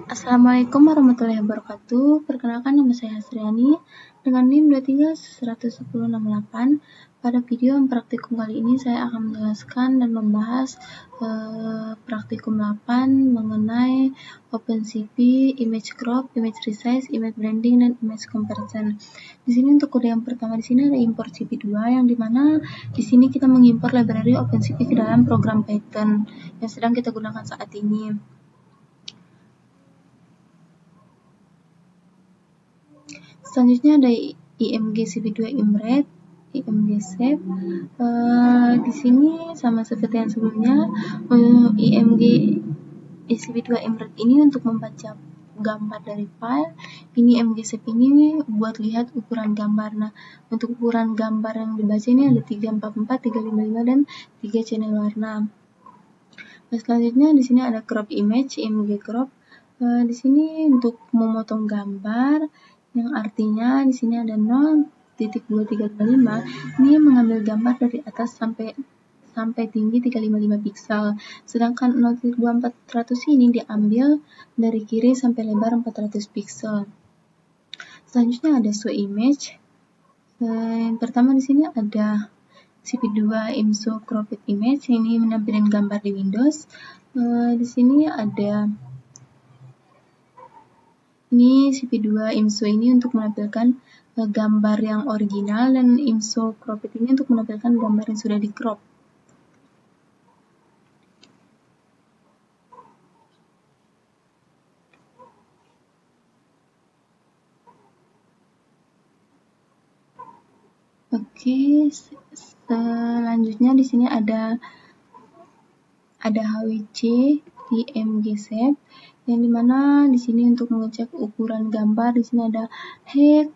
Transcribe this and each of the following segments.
Assalamualaikum warahmatullahi wabarakatuh. Perkenalkan, nama saya Hasriani dengan NIM 23111068. Pada video praktikum kali ini saya akan menjelaskan dan membahas praktikum 8 mengenai OpenCV, image crop, image resize, image blending, dan image comparison. Di sini untuk kode yang pertama di sini ada import CV2 yang dimana di sini kita mengimpor library OpenCV ke dalam program Python yang sedang kita gunakan saat ini. Selanjutnya ada IMG CV2 Imret, IMG Shape. Di sini sama seperti yang sebelumnya, IMG CV2 Imret ini untuk membaca gambar dari file. Ini IMG Shape ini buat lihat ukuran gambar. Nah, untuk ukuran gambar yang dibaca ini ada 344, 355, dan 3 channel warna. Nah, selanjutnya di sini ada crop image, IMG crop. Di sini untuk memotong gambar, yang artinya di sini ada 0.2355. Ini mengambil gambar dari atas sampai tinggi 355 piksel. Sedangkan 0.2400 ini diambil dari kiri sampai lebar 400 piksel. Selanjutnya ada show image. Yang pertama di sini ada CV2 IMSO cropped image, ini menampilkan gambar di Windows. Di sini ada ini CV2 IMSO ini untuk menampilkan gambar yang original, dan IMSO cropped ini untuk menampilkan gambar yang sudah di crop. Oke, selanjutnya di sini ada HWC di IMG Shape, yang dimana di sini untuk mengecek ukuran gambar di sini ada height,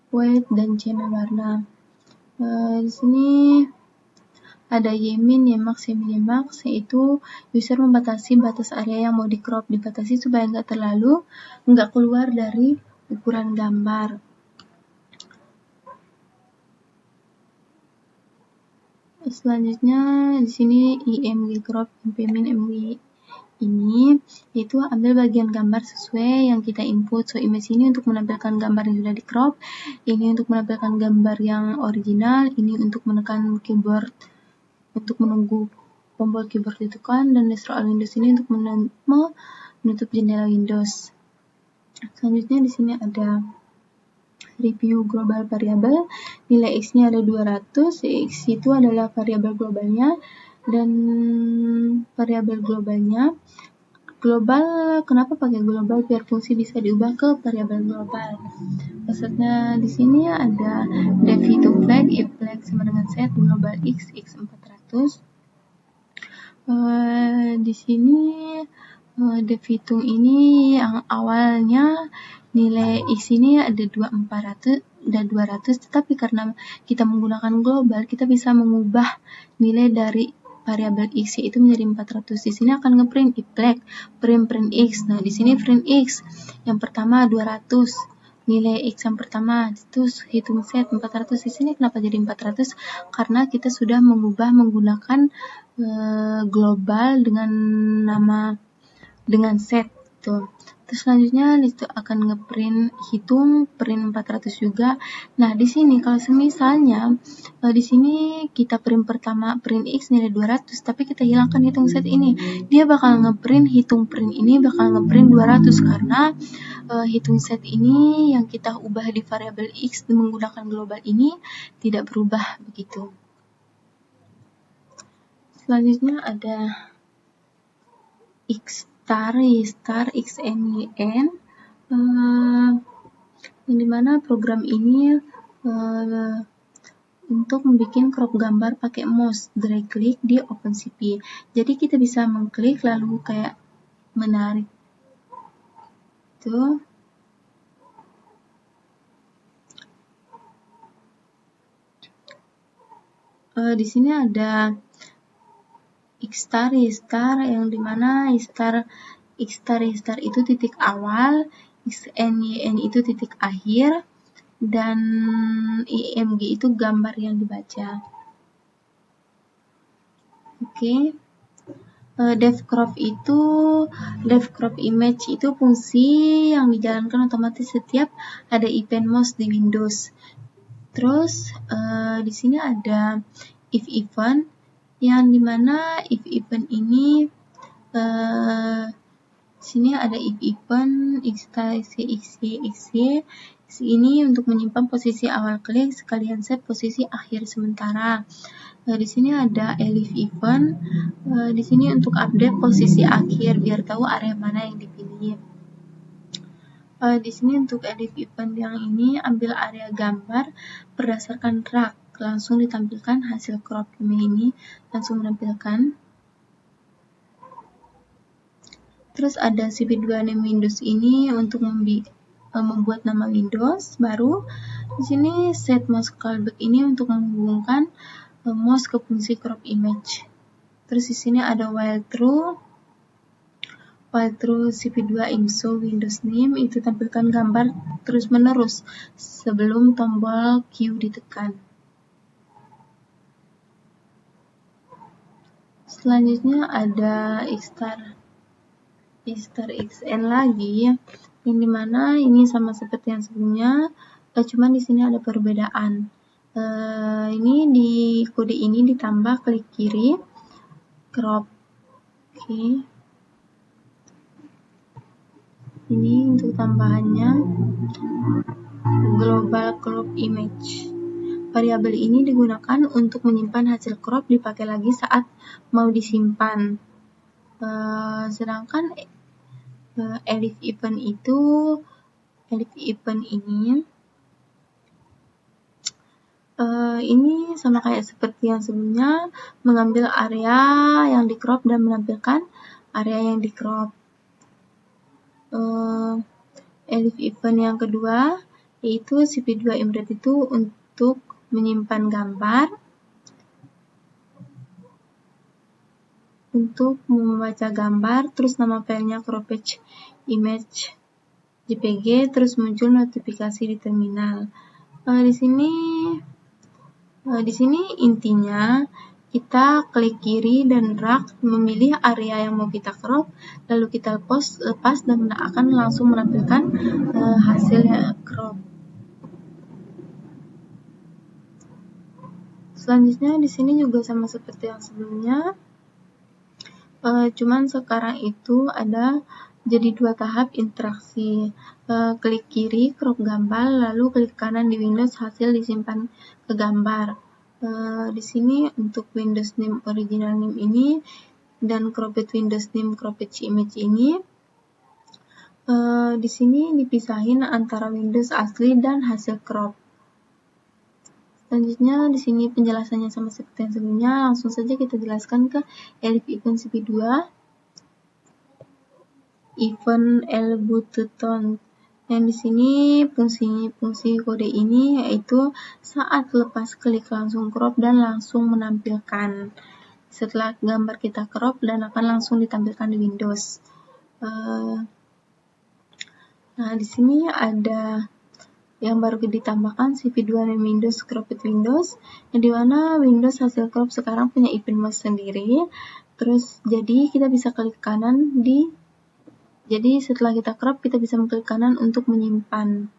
weight, dan channel warna. Di sini ada Ymin, Ymax, Ymax, yaitu user membatasi batas area yang mau di crop, dibatasi supaya nggak keluar dari ukuran gambar. Selanjutnya di sini IMG crop, IMG ini yaitu ambil bagian gambar sesuai yang kita input. So image ini untuk menampilkan gambar yang sudah di crop, ini untuk menampilkan gambar yang original, ini untuk menekan keyboard untuk menunggu tombol keyboard ditekan, dan destroy all Windows ini untuk menutup jendela Windows. Selanjutnya di sini ada review global variable. Nilai X-nya ada 200, X itu adalah variabel globalnya, dan variabel globalnya global. Kenapa pakai global? Biar fungsi bisa diubah ke variabel global. Maksudnya di sini ada def itu flag, if flag sama dengan set global x 400. Di sini def hitung ini yang awalnya nilai x ini ada 200, tetapi karena kita menggunakan global, kita bisa mengubah nilai dari variabel x itu menjadi 400. Di sini akan ngeprint if flag, print x. Nah, di sini print x yang pertama 200, nilai x yang pertama, terus hitung set 400. Di sini kenapa jadi 400? Karena kita sudah menggunakan global dengan set tuh. Terus selanjutnya itu akan ngeprint print 400 juga. Nah, di sini kalau semisalnya di sini kita print pertama print x nilai 200, tapi kita hilangkan hitung set ini, dia bakal ngeprint hitung print ini bakal ngeprint 200 karena hitung set ini yang kita ubah di variabel x menggunakan global ini tidak berubah begitu. Selanjutnya ada x star xnyn, yang dimana program ini untuk membuat crop gambar pakai mouse, drag klik di OpenCV. Jadi kita bisa mengklik lalu kayak menarik tuh. Di sini ada x star yang dimana x star itu titik awal, xnyn itu titik akhir, dan IMG itu gambar yang dibaca. Oke. Depth crop image itu fungsi yang dijalankan otomatis setiap ada event mouse di Windows. Terus di sini ada if event, yang dimana if event ini sini ada if event xy ini untuk menyimpan posisi awal klik sekalian set posisi akhir sementara. Di sini ada elif event, di sini untuk update posisi akhir biar tahu area mana yang dipilih. Di sini untuk elif event yang ini ambil area gambar berdasarkan drag, langsung ditampilkan hasil crop ini langsung menampilkan. Terus ada cp2 name Windows ini untuk membuat nama Windows baru. Di sini set mouse callback ini untuk menghubungkan mouse ke fungsi crop image. Terus di sini ada while true cp2 info Windows name itu tampilkan gambar terus menerus sebelum tombol Q ditekan. Selanjutnya ada xn lagi, yang dimana ini sama seperti yang sebelumnya, cuman di sini ada perbedaan. Ini di kode ini ditambah klik kiri crop. Oke. Ini untuk tambahannya global crop image. Variabel ini digunakan untuk menyimpan hasil crop dipakai lagi saat mau disimpan. Sedangkan elif event ini sama kayak seperti yang sebelumnya, mengambil area yang di crop dan menampilkan area yang di crop. Elif event yang kedua yaitu cp2 imret itu untuk menyimpan gambar, untuk membaca gambar, terus nama filenya cropped image JPG, terus muncul notifikasi di terminal. Di sini intinya kita klik kiri dan drag memilih area yang mau kita crop, lalu kita lepas dan akan langsung menampilkan hasilnya crop. Selanjutnya di sini juga sama seperti yang sebelumnya, cuman sekarang itu ada jadi 2 tahap interaksi. Klik kiri crop gambar, lalu klik kanan di Windows hasil disimpan ke gambar. Di sini untuk Windows name original name ini dan cropped Windows name cropped image ini, di sini dipisahin antara Windows asli dan hasil crop. Selanjutnya di sini penjelasannya sama seperti yang sebelumnya, langsung saja kita jelaskan ke elif event cp2 event elbutton. Yang di sini fungsi kode ini yaitu saat lepas klik langsung crop dan langsung menampilkan setelah gambar kita crop dan akan langsung ditampilkan di Windows. Nah, di sini ada yang baru ditambahkan cp2 name Windows cropped Windows, yang dimana Windows hasil crop sekarang punya event mouse sendiri. Terus jadi kita bisa klik kanan jadi setelah kita crop kita bisa mengklik kanan untuk menyimpan.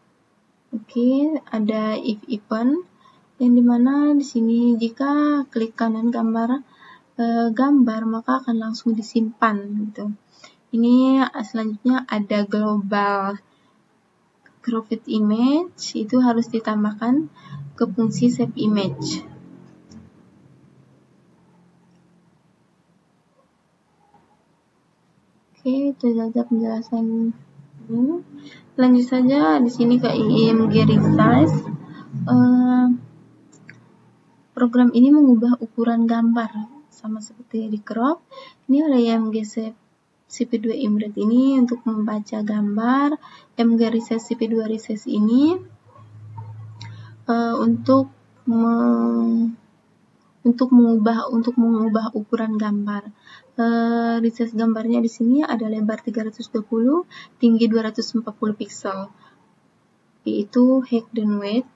Oke, ada if event yang dimana di sini jika klik kanan gambar maka akan langsung disimpan gitu. Ini selanjutnya ada global cropped image, itu harus ditambahkan ke fungsi save image. Oke, itu saja penjelasan ini. Lanjut saja di sini ke IMG Resize. Program ini mengubah ukuran gambar sama seperti di crop. Ini ada IMG cp2 imret ini untuk membaca gambar, IMG Resize cp2 Resize ini untuk mengubah ukuran gambar. Resize gambarnya di sini ada lebar 320, tinggi 240 pixel, yaitu height dan width.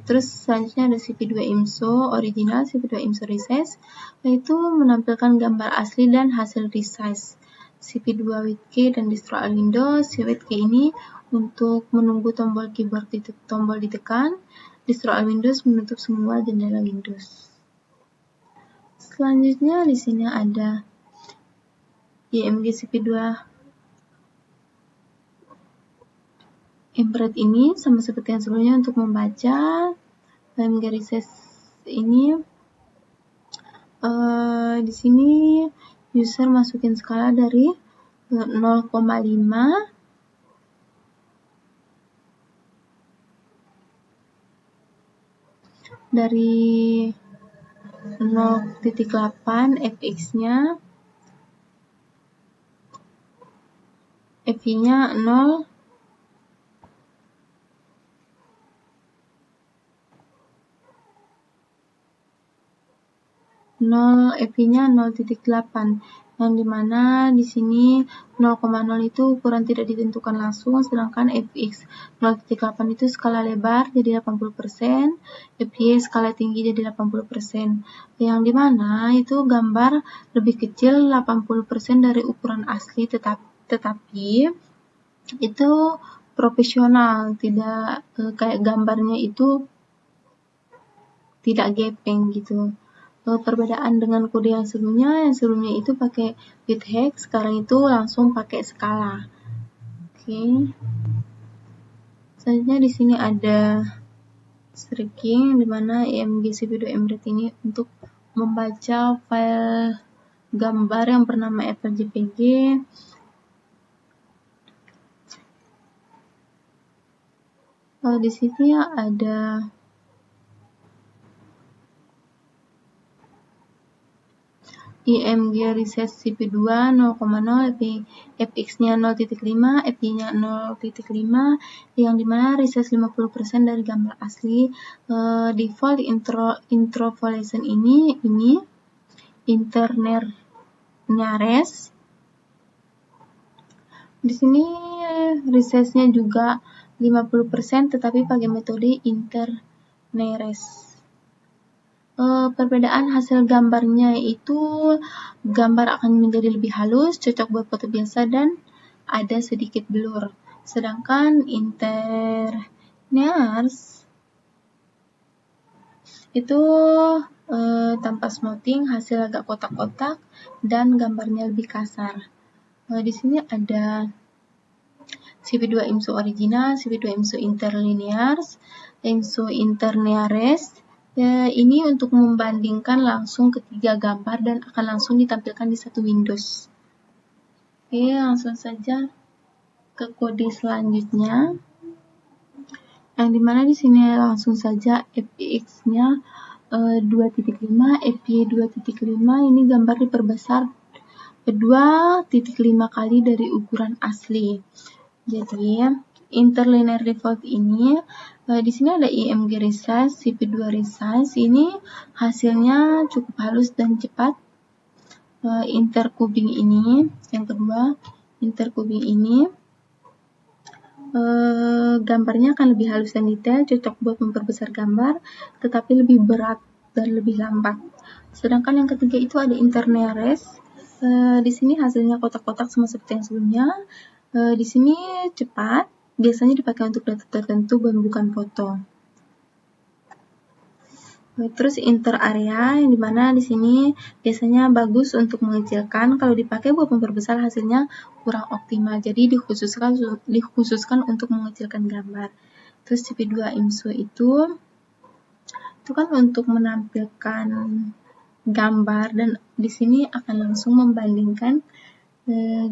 Terus selanjutnya ada CV2 IMSO original, CV2 IMSO resize, yaitu menampilkan gambar asli dan hasil resize. CV2 with key dan distro all Windows. CV with key ini untuk menunggu tombol keyboard tombol ditekan. Distro all Windows menutup semua jendela Windows. Selanjutnya di sini ada IMG CV2 Embedded ini sama seperti yang sebelumnya untuk membaca IMG resize ini. Di sini user masukin skala dari 0,5 dari 0.8 fx-nya, fv-nya 0, fv-nya 0.8, yang dimana di sini 0,0 itu ukuran tidak ditentukan langsung, sedangkan fx 0.8 itu skala lebar jadi 80%, fy skala tinggi jadi 80%, yang dimana itu gambar lebih kecil 80% dari ukuran asli, tetapi itu profesional, tidak kayak gambarnya itu tidak gepeng gitu. Perbedaan dengan kode yang sebelumnya itu pakai bit hex, sekarang itu langsung pakai skala. Oke. Selanjutnya di sini ada streaking, di mana IMG CV2 Embedded ini untuk membaca file gambar yang bernama FLJPG. Di sini ada IMG resize CV2 0,0, fx-nya 0.5, fy-nya 0.5, yang dimana resize 50% dari gambar asli. Default interpolation ini internernya res. Di sini resize-nya juga 50%, tetapi pakai metode interneres. Perbedaan hasil gambarnya itu gambar akan menjadi lebih halus, cocok buat foto biasa, dan ada sedikit blur. Sedangkan interneres itu tanpa smoothing, hasil agak kotak-kotak, dan gambarnya lebih kasar. Di sini ada CV2 IMSO original, CV2 IMSO interlinears, IMSO interneres. Ini untuk membandingkan langsung ketiga gambar dan akan langsung ditampilkan di satu Windows. Oke, langsung saja ke kode selanjutnya. Yang dimana di sini langsung saja fx-nya 2.5, fy 2.5, ini gambar diperbesar 2.5 kali dari ukuran asli. Jadi interlinear default ini di sini ada IMG resize, CV2 resize, ini hasilnya cukup halus dan cepat. Intercubing ini, yang kedua, intercubing ini gambarnya akan lebih halus dan detail, cocok buat memperbesar gambar, tetapi lebih berat dan lebih lambat. Sedangkan yang ketiga itu ada interneres. Di sini hasilnya kotak-kotak sama seperti yang sebelumnya. Di sini cepat, biasanya dipakai untuk data tertentu bukan foto. Terus inter area, yang dimana di sini biasanya bagus untuk mengecilkan, kalau dipakai buat memperbesar hasilnya kurang optimal, jadi dikhususkan untuk mengecilkan gambar. Terus CV2 IMSO itu kan untuk menampilkan gambar, dan di sini akan langsung membandingkan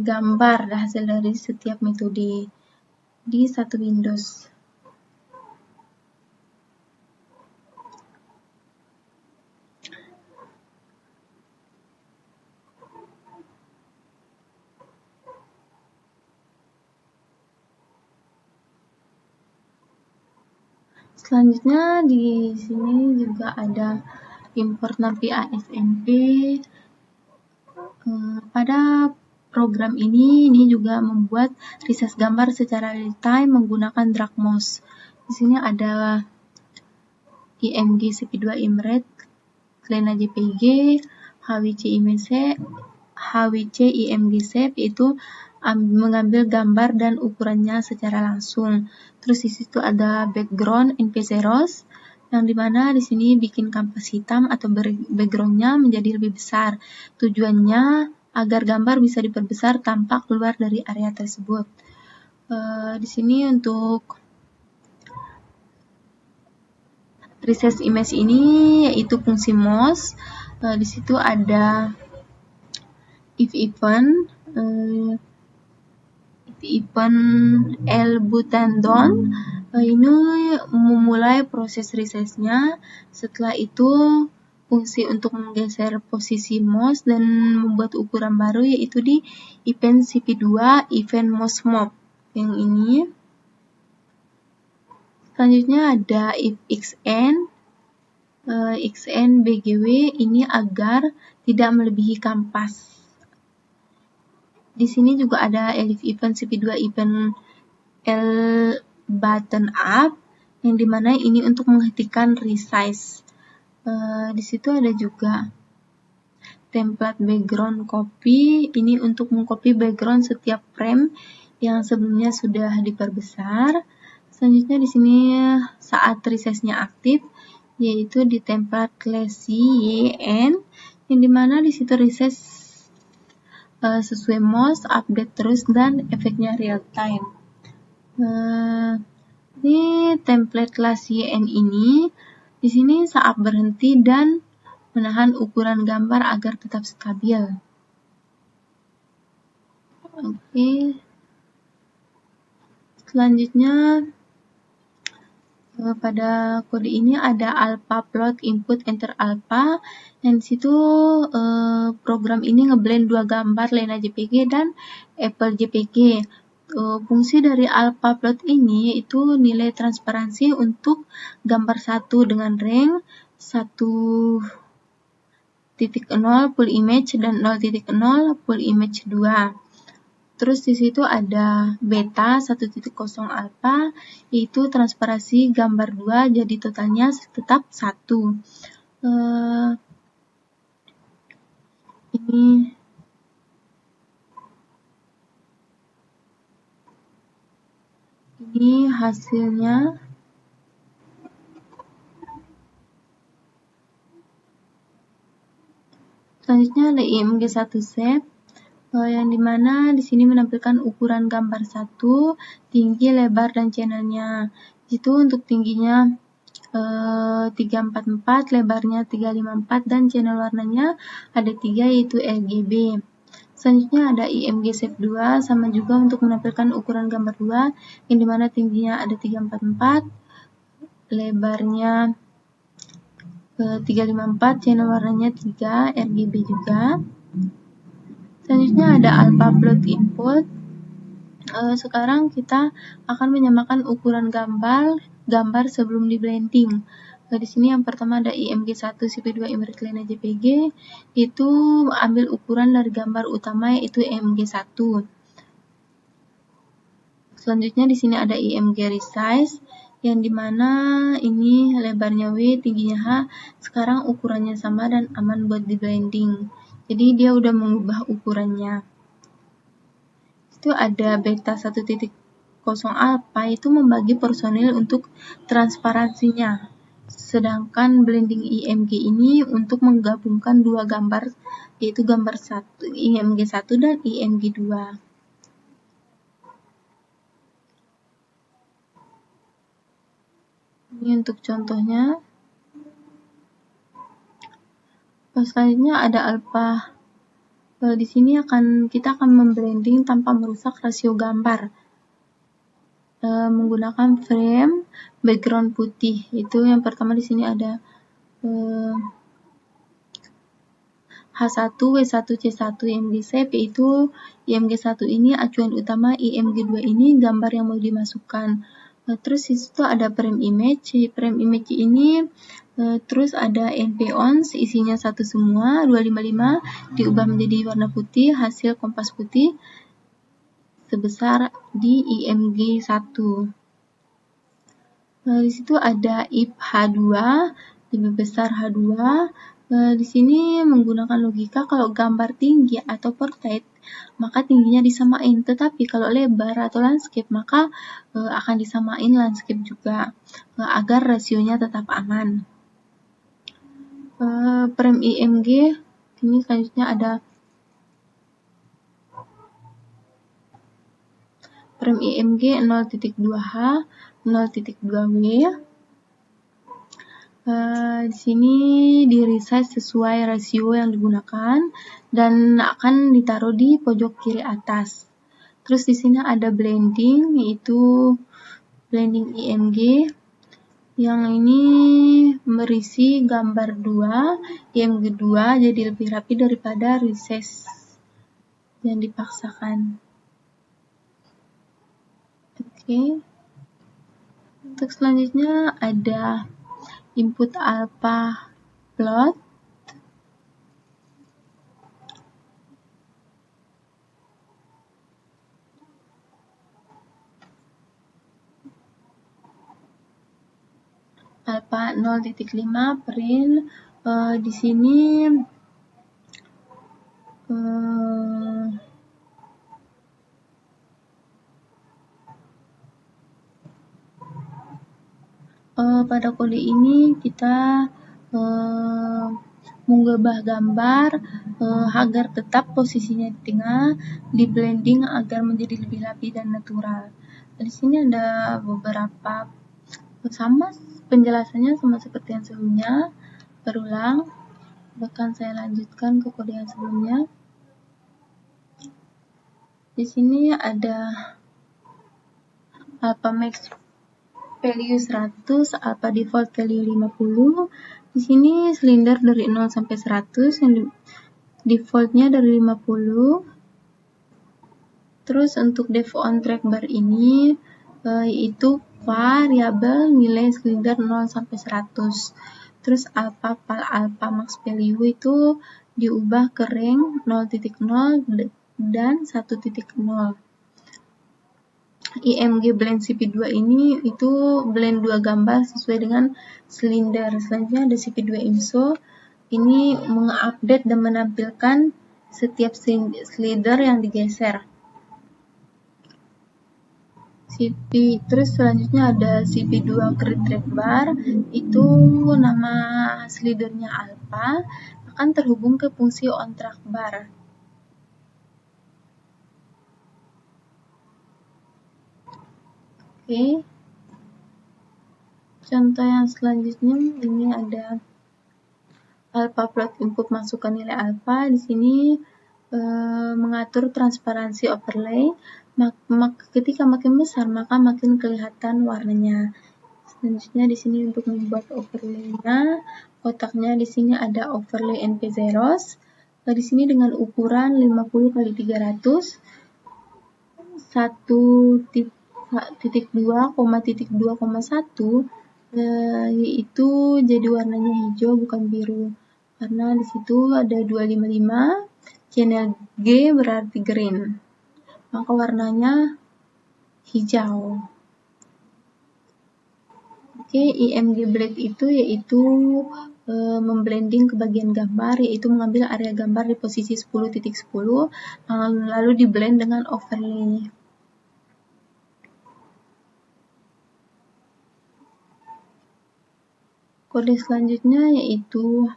gambar hasil dari setiap metode di satu Windows. Selanjutnya di sini juga ada import NAMPI ASMP. Pada program ini juga membuat resize gambar secara real time menggunakan drag mouse. Di sini ada IMG CP2 Imret Klena JPG, HWC IMG SAVE itu mengambil gambar dan ukurannya secara langsung. Terus di situ ada background NP-Xerox yang dimana di sini bikin kanvas hitam atau backgroundnya menjadi lebih besar. Tujuannya agar gambar bisa diperbesar tanpa keluar dari area tersebut. Di sini untuk resize image ini yaitu fungsi mouse. Di situ ada if event L button down. Ini memulai proses resize-nya. Setelah itu fungsi untuk menggeser posisi mouse dan membuat ukuran baru yaitu di event CP2 event mouse move yang ini. Selanjutnya ada if xn BGW ini agar tidak melebihi kanvas. Di sini juga ada elif event CP2 event L button up yang dimana ini untuk menghentikan resize. Di situ ada juga template background copy, ini untuk mengcopy background setiap frame yang sebelumnya sudah diperbesar. Selanjutnya di sini saat resize-nya aktif yaitu di template classy YN yang dimana di situ resize sesuai mouse, update terus dan efeknya real time. Ini template kelas YN ini di sini saat berhenti dan menahan ukuran gambar agar tetap stabil. Oke. Selanjutnya pada kode ini ada alpha plot input enter alpha dan situ program ini ngeblend dua gambar Lena JPG dan Apple JPG. Fungsi dari alpha plot ini yaitu nilai transparansi untuk gambar 1 dengan rank 1.0 full image dan 0.0 full image 2. Terus di situ ada beta 1.0 alpha yaitu transparansi gambar 2 jadi totalnya tetap 1. Ini hasilnya. Selanjutnya ada IMG1 SAVE yang dimana di sini menampilkan ukuran gambar 1, tinggi, lebar, dan channelnya. Itu untuk tingginya 344, lebarnya 354, dan channel warnanya ada 3 yaitu RGB. Selanjutnya ada IMG SAVE 2 sama juga untuk menampilkan ukuran gambar 2 yang dimana tingginya ada 344, lebarnya 354, channel warnanya 3 RGB juga. Selanjutnya ada alpha plot input. Sekarang kita akan menyamakan ukuran gambar sebelum di blending. Di sini yang pertama ada IMG1 CP2 Imret Klena JPG, itu ambil ukuran dari gambar utama yaitu IMG1. Selanjutnya di sini ada IMG resize yang dimana ini lebarnya W, tingginya H. Sekarang ukurannya sama dan aman buat di blending. Jadi dia udah mengubah ukurannya. Itu ada beta 1.0 alpha itu membagi personil untuk transparansinya. Sedangkan blending IMG ini untuk menggabungkan dua gambar yaitu gambar 1 IMG 1 dan IMG 2. Ini untuk contohnya. Selanjutnya ada alpha. Di sini kita akan memblending tanpa merusak rasio gambar. Menggunakan frame background putih. Itu yang pertama di sini ada H1, W1, C1 IMG SAVE yaitu IMG 1 ini acuan utama, IMG 2 ini gambar yang mau dimasukkan. Terus di situ ada frame image. Frame image ini terus ada NP-ONS, isinya satu semua, 255, diubah menjadi warna putih, hasil kompas putih, sebesar di IMG 1. Di situ ada if H2 lebih besar H2. Di sini menggunakan logika kalau gambar tinggi atau portrait maka tingginya disamain, tetapi kalau lebar atau landscape maka akan disamain landscape juga agar rasionya tetap aman. Frame IMG ini selanjutnya ada frame IMG 0.2H, 0.2W. Di sini di resize sesuai rasio yang digunakan dan akan ditaruh di pojok kiri atas. Terus di sini ada blending, yaitu blending IMG yang ini berisi gambar 2, IMG 2 jadi lebih rapi daripada resize yang dipaksakan. Oke. Untuk selanjutnya ada input alpha plot. Alpha 0.5 print. Di sini pada kode ini kita mengubah gambar agar tetap posisinya di tengah, di blending agar menjadi lebih rapi dan natural. Di sini ada beberapa sama penjelasannya sama seperti yang sebelumnya, berulang. Bahkan saya lanjutkan ke kode yang sebelumnya. Di sini ada alpha max value 100, alpha default value 50. Di sini silinder dari 0 sampai 100, yang defaultnya dari 50. Terus untuk dev on track bar ini yaitu variabel nilai silinder 0 sampai 100. Terus alpha max value itu diubah ke rank 0.0 dan 1.0. IMG blend CP2 ini itu blend 2 gambar sesuai dengan silinder. Selanjutnya ada CP2 IMSO. Ini mengupdate dan menampilkan setiap slider yang digeser. Terus selanjutnya ada CP2 create track bar. Itu nama slidernya alpha akan terhubung ke fungsi on track bar. Oke. Contoh yang selanjutnya ini ada alpha plot input masukkan nilai alpha. Di sini mengatur transparansi overlay. Ketika makin besar maka makin kelihatan warnanya. Selanjutnya di sini untuk membuat overlay-nya, kotaknya di sini ada overlay NP zeros. Di sini dengan ukuran 50 x 300 1.2,2,1 yaitu jadi warnanya hijau bukan biru karena di situ ada 255 channel G berarti green, maka warnanya hijau. Oke, IMG blend itu yaitu memblending ke bagian gambar, yaitu mengambil area gambar di posisi 10.10 lalu di blend dengan overlay. Kode selanjutnya yaitu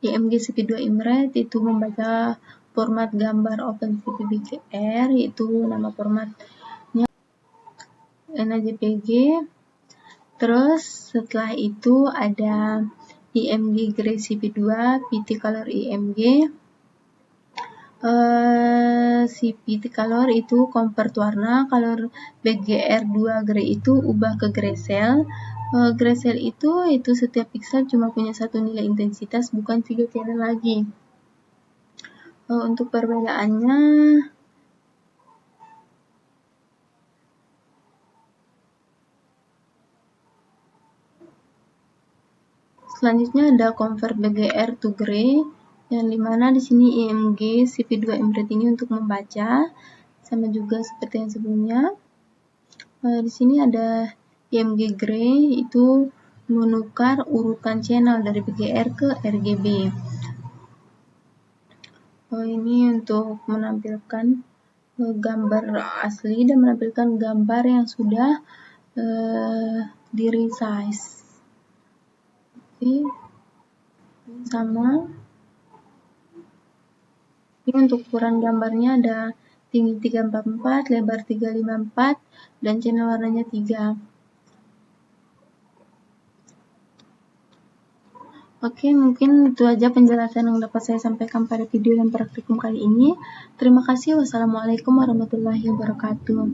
IMG CP2 Imret, itu membaca format gambar OpenCV BKR, yaitu nama formatnya NAJPG. Terus setelah itu ada IMG Gray CP2 PT Color IMG. Si PT Color itu convert warna, color BGR2 Gray itu ubah ke Gray Cell. Gray Cell itu setiap pixel cuma punya satu nilai intensitas, bukan 3 channel lagi. Untuk perbedaannya selanjutnya ada convert BGR to Gray, yang dimana di sini IMG CP2 Imret ini untuk membaca, sama juga seperti yang sebelumnya. Di sini ada IMG Gray itu menukar urutan channel dari BGR ke RGB. Ini untuk menampilkan gambar asli dan menampilkan gambar yang sudah di resize. Oke, sama. Ini untuk ukuran gambarnya ada tinggi 344, lebar 354, dan channel warnanya 3. Oke, mungkin itu aja penjelasan yang dapat saya sampaikan pada video dan praktikum kali ini. Terima kasih. Wassalamualaikum warahmatullahi wabarakatuh.